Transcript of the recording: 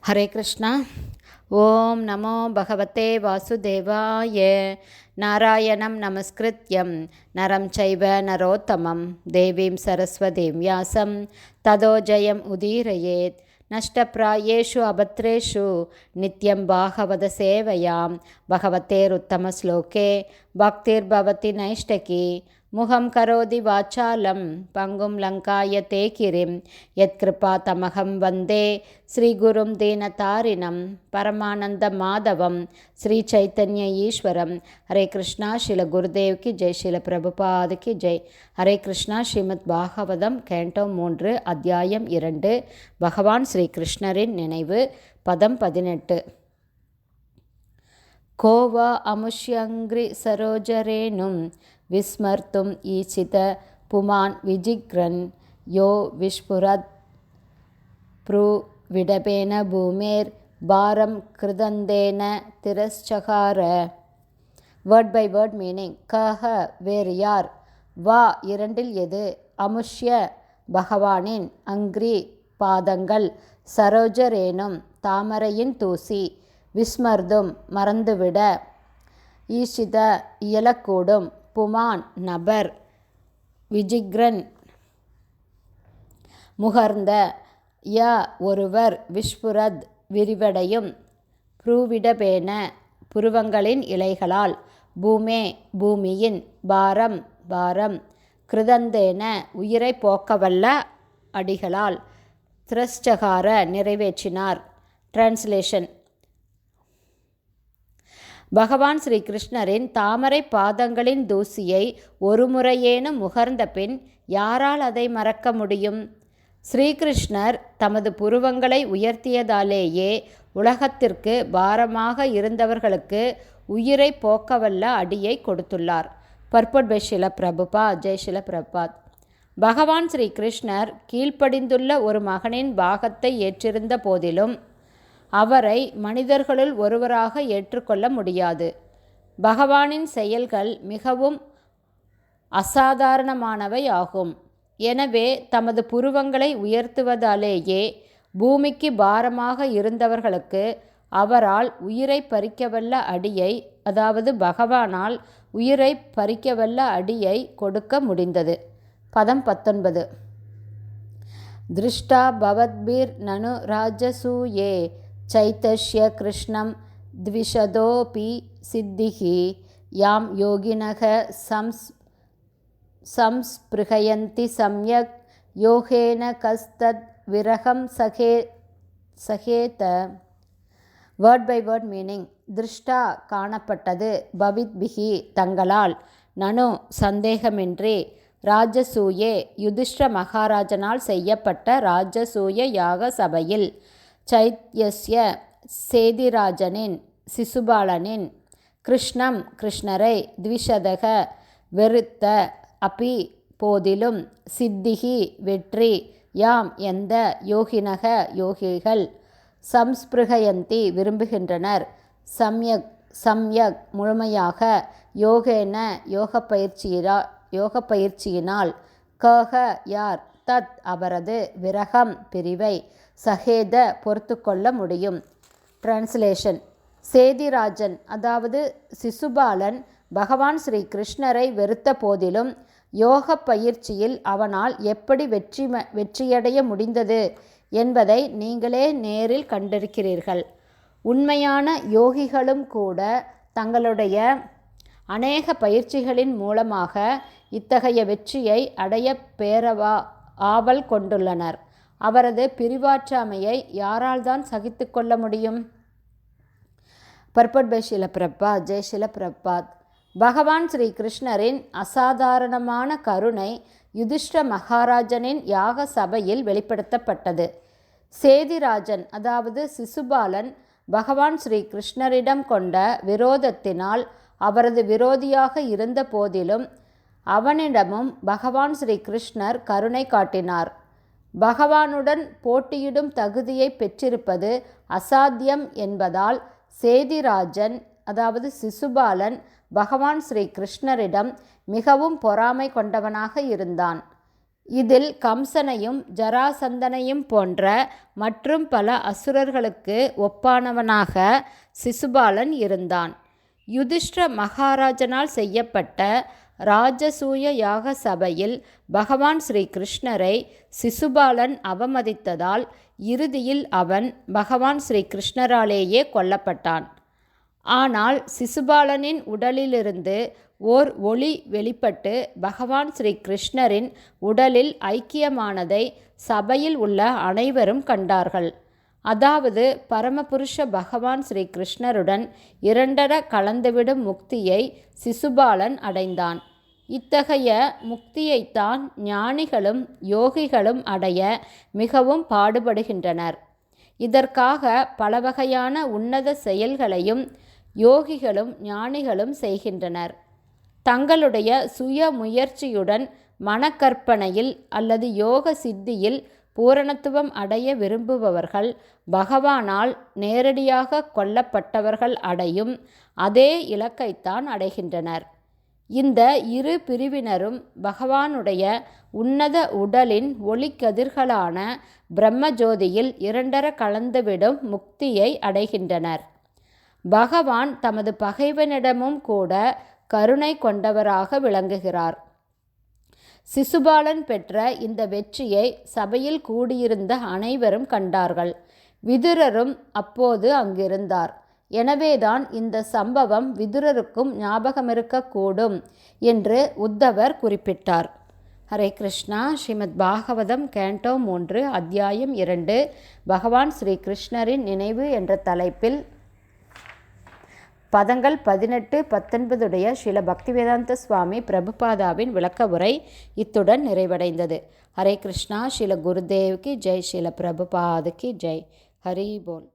ஹரே கிருஷ்ணா. ஓம் நமோ பகவதே வாசுதேவாய. நாராயணம் நமஸ்கிருத்யம் நரம் சைவ நரோத்தமம் தேவீம் சரஸ்வதீம் வியாசம் ததோ ஜெயம் உதீரயேத். நஷ்டப்ராயேஷு அபத்ரேஷு நித்யம் பாகவத சேவையாம் பகவதேருத்தம ஸ்லோகே பக்திர்பவதி நைஷ்டகி. முகம் கரோதி வாச்சாலம் பங்கும் லங்காயதே கிரிம் யத்கிருபா தமகம் வந்தே ஸ்ரீகுரும் தீனதாரிணம் பரமானந்த மாதவம் ஸ்ரீ சைத்தன்ய ஈஸ்வரம். ஹரே கிருஷ்ணா. ஸ்ரீல குருதேவ் கி ஜெய். ஸ்ரீல பிரபுபாத் கி ஜெய். ஹரே கிருஷ்ணா. ஸ்ரீமத் பாகவதம் கேண்டோ 3 அத்தியாயம் 2. பகவான் ஸ்ரீ கிருஷ்ணரின் நினைவு. பதம் 18. கோவா அமுஷ்யங்கிரி சரோஜரேனும் விஸ்மர்த்தும் ஈச்சித புமான் விஜிக்ரன் யோ விஷ்புரத் ப்ரூ விடபேன பூமேர் பாரம் கிருதந்தேன திரஸ்சகார. Word by word meaning. கஹ வேறு யார், வா இரண்டில் எது, அமுஷ்ய பகவானின், அங்கிரி பாதங்கள், சரோஜரேனும் தாமரையின் தூசி, விஸ்மர்தும் மறந்துவிட, ஈஷித இயலக்கூடும், புமான் நபர், விஜிக்ரன் முகர்ந்த, ய ஒருவர், விஷ்புரத் விரிவடையும், ப்ரூவிடபேன புருவங்களின் இலைகளால், பூமே பூமியின், பாரம் பாரம், கிருதந்தேன உயிரை போக்கவல்ல அடிகளால், திரஸ்சகார நிறைவேற்றினார். டிரான்ஸ்லேஷன். பகவான் ஸ்ரீ கிருஷ்ணரின் தாமரை பாதங்களின் தூசியை ஒரு முறையேனும் முகர்ந்த பின் யாரால் அதை மறக்க முடியும்? ஸ்ரீகிருஷ்ணர் தமது புருவங்களை உயர்த்தியதாலேயே உலகத்திற்கு பாரமாக இருந்தவர்களுக்கு உயிரை போக்கவல்ல அடியை கொடுத்துள்ளார். Purport by Srila Prabhupada. ஜெய் ஸ்ரீல பிரபுபாத். பகவான் ஸ்ரீ கிருஷ்ணர் கீழ்ப்படிந்துள்ள ஒரு மகனின் பாகத்தை ஏற்றிருந்த போதிலும் அவரை மனிதர்களுள் ஒருவராக ஏற்றுக்கொள்ள முடியாது. பகவானின் செயல்கள் மிகவும் அசாதாரணமானவை ஆகும். எனவே தமது புருவங்களை உயர்த்துவதாலேயே பூமிக்கு பாரமாக இருந்தவர்களுக்கு அவரால் உயிரை பறிக்கவல்ல அடியை, அதாவது பகவானால் உயிரை பறிக்கவல்ல அடியை கொடுக்க முடிந்தது. பதம் 19. திருஷ்டா பவத்பிர் நனு ராஜசூயே சைதஷ்ய கிருஷ்ணம் த்விஷதோபி சித்திஹி யாம் யோகினக சம்ஸ்பிருஹயந்தி சம்யக் யோகேன கஸ்தத் விரகம் சகேத. Word by word meaning. திருஷ்டா காணப்பட்டது, பவித்பிகி தங்களால், நனு சந்தேகமின்றி, ராஜசூயே யுதிஷ்ட மகாராஜனால் செய்யப்பட்ட ராஜசூய யாக சபையில், சைத்யஸ்ய சேதிராஜனின் சிசுபாலனின், கிருஷ்ணம் கிருஷ்ணரை, த்விஷதக வெறுத்த, அபி போதிலும், சித்திகி வெற்றி, யாம் எந்த, யோகினக யோகிகள், சம்ஸ்பிருஹயந்தி விரும்புகின்றனர், சம்யக் சம்யக் முழுமையாக, யோகேன யோக பயிற்சியினால், கஹ யார், தத் அவரது, விரகம் பிரிவை, சகேத பொறுத்து கொள்ள முடியும். டிரான்ஸ்லேஷன். சேதிராஜன் அதாவது சிசுபாலன் பகவான் ஸ்ரீ கிருஷ்ணரை வெறுத்த போதிலும் யோக பயிற்சியில் அவனால் எப்படி வெற்றியடைய முடிந்தது என்பதை நீங்களே நேரில் கண்டிருக்கிறீர்கள். உண்மையான யோகிகளும் கூட தங்களுடைய அநேக பயிற்சிகளின் மூலமாக இத்தகைய வெற்றியை அடைய பேரவா ஆவல் கொண்டுள்ளனர். அவரது பிரிவாற்றாமையை யாரால் தான் சகித்து கொள்ள முடியும்? Purport by Srila Prabhupada. ஜெய் ஸ்ரீல பிரபாத். பகவான் ஸ்ரீ கிருஷ்ணரின் அசாதாரணமான கருணை யுதிஷ்ட மகாராஜனின் யாக சபையில் வெளிப்படுத்தப்பட்டது. சேதிராஜன் அதாவது சிசுபாலன் பகவான் ஸ்ரீ கிருஷ்ணரிடம் கொண்ட விரோதத்தினால் அவரது விரோதியாக இருந்த போதிலும் அவனிடமும் பகவான் ஸ்ரீ கிருஷ்ணர் கருணை காட்டினார். பகவானுடன் போட்டியிடும் தகுதியை பெற்றிருப்பது அசாத்தியம் என்பதால் சேதிராஜன் அதாவது சிசுபாலன் பகவான் ஸ்ரீ கிருஷ்ணரிடம் மிகவும் பொறாமை கொண்டவனாக இருந்தான். இதில் கம்சனையும் ஜராசந்தனையும் போன்ற மற்றும் பல அசுரர்களுக்கு ஒப்பானவனாக சிசுபாலன் இருந்தான். யுதிஷ்டிர மகாராஜனால் செய்யப்பட்ட ராஜசூய யாக சபையில் பகவான் ஸ்ரீ கிருஷ்ணரை சிசுபாலன் அவமதித்ததால் இறுதியில் அவன் பகவான் ஸ்ரீ கிருஷ்ணராலேயே கொல்லப்பட்டான். ஆனால் சிசுபாலனின் உடலிலிருந்து ஓர் ஒளி வெளிப்பட்டு பகவான் ஸ்ரீ கிருஷ்ணரின் உடலில் ஐக்கியமானதை சபையில் உள்ள அனைவரும் கண்டார்கள். அதாவது பரமபுருஷ பகவான் ஸ்ரீ கிருஷ்ணருடன் இரண்டர கலந்துவிடும் முக்தியை சிசுபாலன் அடைந்தான். இத்தகைய முக்தியைத்தான் ஞானிகளும் யோகிகளும் அடைய மிகவும் பாடுபடுகின்றனர். இதற்காக பலவகையான உன்னத செயல்களையும் யோகிகளும் ஞானிகளும் செய்கின்றனர். தங்களுடைய சுய முயற்சியுடன் மனக்கற்பனையில் அல்லது யோக சித்தியில் பூரணத்துவம் அடைய விரும்புபவர்கள் பகவானால் நேரடியாக கொல்லப்பட்டவர்கள் அடையும் அதே இலக்கைத்தான் அடைகின்றனர். இந்த இரு பிரிவினரும் பகவானுடைய உன்னத உடலின் ஒளிக்கதிர்களான பிரம்மஜோதியில் இரண்டர கலந்துவிடும் முக்தியை அடைகின்றனர். பகவான் தமது பகைவனிடமும் கூட கருணை கொண்டவராக விளங்குகிறார். சிசுபாலன் பெற்ற இந்த வெற்றியை சபையில் கூடியிருந்த அனைவரும் கண்டார்கள். விதுரரும் அப்போது அங்கிருந்தார். எனவேதான் இந்த சம்பவம் விதுரருக்கும் ஞாபகமிருக்கக்கூடும் என்று உத்தவர் குறிப்பிட்டார். ஹரே கிருஷ்ணா. ஸ்ரீமத் பாகவதம் கேண்டோ 3 அத்தியாயம் 2 பகவான் ஸ்ரீ கிருஷ்ணரின் நினைவு என்ற தலைப்பில் பதங்கள் 18-19 ஸ்ரீல பக்திவேதாந்த சுவாமி பிரபுபாதாவின் விளக்க உரை இத்துடன் நிறைவடைந்தது. ஹரே கிருஷ்ணா. ஸ்ரீல குருதேவ்க்கு ஜெய். ஸ்ரீல பிரபுபாதுக்கு ஜெய். ஹரி போல்.